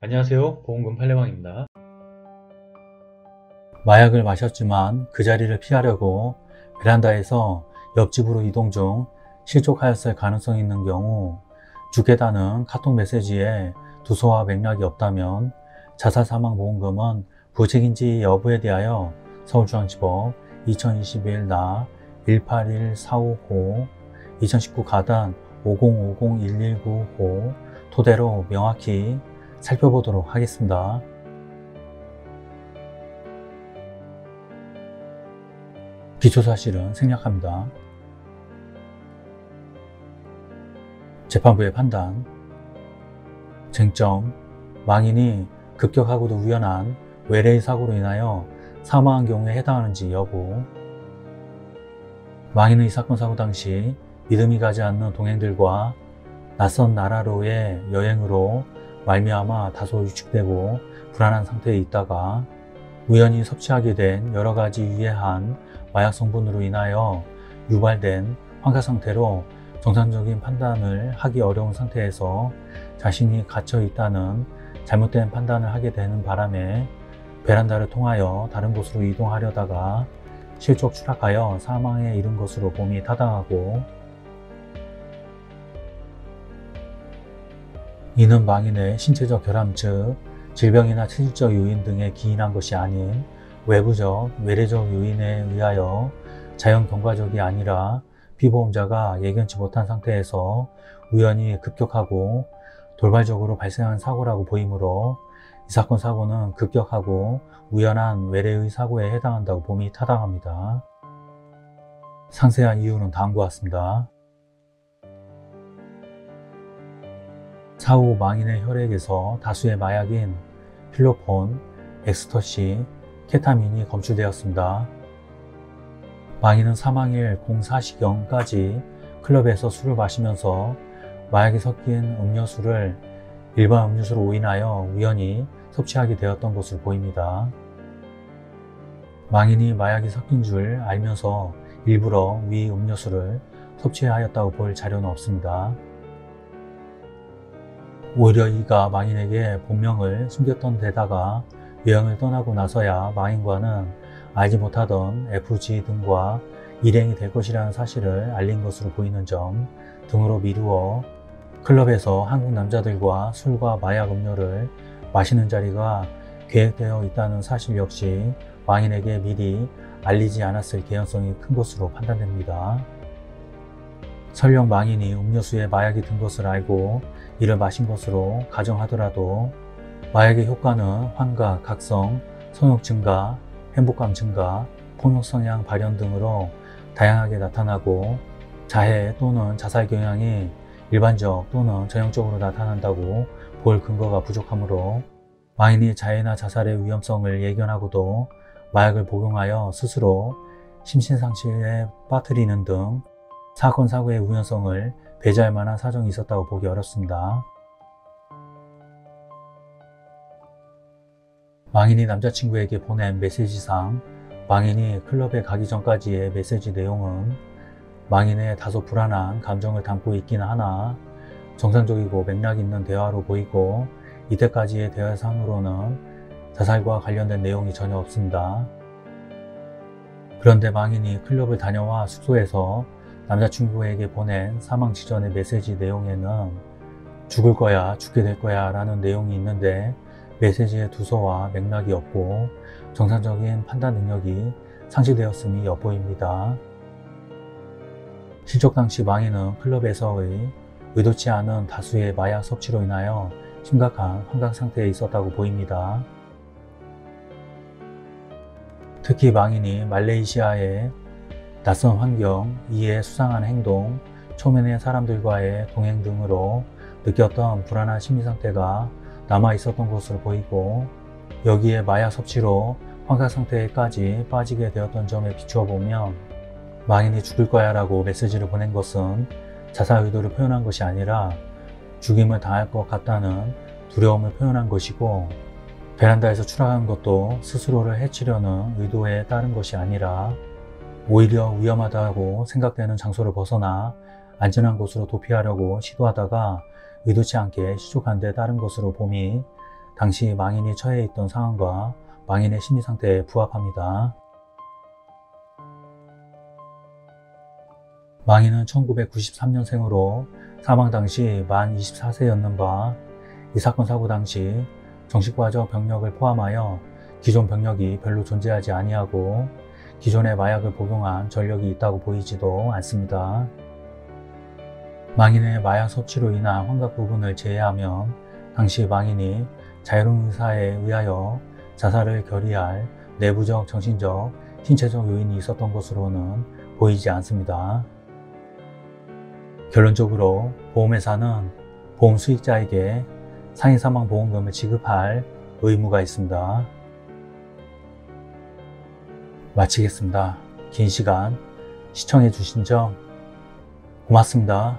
안녕하세요. 보험금 팔례방입니다. 마약을 마셨지만 그 자리를 피하려고 베란다에서 옆집으로 이동 중 실족하였을 가능성이 있는 경우 죽겠다는 카톡 메시지에 두서와 맥락이 없다면 자살사망보험금은 부책인지 여부에 대하여 서울중앙지법 2021 나 181459 2019 가단 50501195 토대로 명확히 살펴보도록 하겠습니다. 기초사실은 생략합니다. 재판부의 판단, 쟁점, 망인이 급격하고도 우연한 외래의 사고로 인하여 사망한 경우에 해당하는지 여부, 망인의 사건 사고 당시 믿음이 가지 않는 동행들과 낯선 나라로의 여행으로 말미암아 다소 위축되고 불안한 상태에 있다가 우연히 섭취하게 된 여러가지 유해한 마약 성분으로 인하여 유발된 환각 상태로 정상적인 판단을 하기 어려운 상태에서 자신이 갇혀 있다는 잘못된 판단을 하게 되는 바람에 베란다를 통하여 다른 곳으로 이동하려다가 실족 추락하여 사망에 이른 것으로 봄이 타당하고, 이는 망인의 신체적 결함 즉 질병이나 체질적 요인 등에 기인한 것이 아닌 외부적, 외래적 요인에 의하여 자연 경과적이 아니라 피보험자가 예견치 못한 상태에서 우연히 급격하고 돌발적으로 발생한 사고라고 보이므로 이 사건 사고는 급격하고 우연한 외래의 사고에 해당한다고 봄이 타당합니다. 상세한 이유는 다음과 같습니다. 사후 망인의 혈액에서 다수의 마약인 필로폰, 엑스터시, 케타민이 검출되었습니다. 망인은 사망일 04시경까지 클럽에서 술을 마시면서 마약이 섞인 음료수를 일반 음료수로 오인하여 우연히 섭취하게 되었던 것으로 보입니다. 망인이 마약이 섞인 줄 알면서 일부러 위 음료수를 섭취하였다고 볼 자료는 없습니다. 오히려 이가 망인에게 본명을 숨겼던 데다가 여행을 떠나고 나서야 망인과는 알지 못하던 FG 등과 일행이 될 것이라는 사실을 알린 것으로 보이는 점 등으로 미루어 클럽에서 한국 남자들과 술과 마약 음료를 마시는 자리가 계획되어 있다는 사실 역시 망인에게 미리 알리지 않았을 개연성이 큰 것으로 판단됩니다. 설령 망인이 음료수에 마약이 든 것을 알고 이를 마신 것으로 가정하더라도 마약의 효과는 환각, 각성, 성욕 증가, 행복감 증가, 폭력 성향 발현 등으로 다양하게 나타나고 자해 또는 자살 경향이 일반적 또는 전형적으로 나타난다고 볼 근거가 부족하므로 망인이 자해나 자살의 위험성을 예견하고도 마약을 복용하여 스스로 심신상실에 빠뜨리는 등 사건 사고의 우연성을 배제할 만한 사정이 있었다고 보기 어렵습니다. 망인이 남자친구에게 보낸 메시지상 망인이 클럽에 가기 전까지의 메시지 내용은 망인의 다소 불안한 감정을 담고 있기는 하나 정상적이고 맥락 있는 대화로 보이고 이때까지의 대화상으로는 자살과 관련된 내용이 전혀 없습니다. 그런데 망인이 클럽을 다녀와 숙소에서 남자친구에게 보낸 사망 직전의 메시지 내용에는 죽을 거야, 죽게 될 거야 라는 내용이 있는데 메시지의 두서와 맥락이 없고 정상적인 판단 능력이 상실되었음이 엿보입니다. 실족 당시 망인은 클럽에서의 의도치 않은 다수의 마약 섭취로 인하여 심각한 환각 상태에 있었다고 보입니다. 특히 망인이 말레이시아의 낯선 환경, 이에 수상한 행동, 초면의 사람들과의 동행 등으로 느꼈던 불안한 심리 상태가 남아 있었던 것으로 보이고 여기에 마약 섭취로 환각 상태에까지 빠지게 되었던 점에 비추어 보면 망인이 죽을 거야 라고 메시지를 보낸 것은 자살 의도를 표현한 것이 아니라 죽임을 당할 것 같다는 두려움을 표현한 것이고 베란다에서 추락한 것도 스스로를 해치려는 의도에 따른 것이 아니라 오히려 위험하다고 생각되는 장소를 벗어나 안전한 곳으로 도피하려고 시도하다가 의도치 않게 실족한 데 따른 것으로 봄이 당시 망인이 처해 있던 상황과 망인의 심리 상태에 부합합니다. 망인은 1993년생으로 사망 당시 만 24세였는 바, 이 사건 사고 당시 정신과적 병력을 포함하여 기존 병력이 별로 존재하지 아니하고 기존의 마약을 복용한 전력이 있다고 보이지도 않습니다. 망인의 마약 섭취로 인한 환각 부분을 제외하면 당시 망인이 자유로운 의사에 의하여 자살을 결의할 내부적, 정신적, 신체적 요인이 있었던 것으로는 보이지 않습니다. 결론적으로 보험회사는 보험 수익자에게 상해사망보험금을 지급할 의무가 있습니다. 마치겠습니다. 긴 시간 시청해 주신 점 고맙습니다.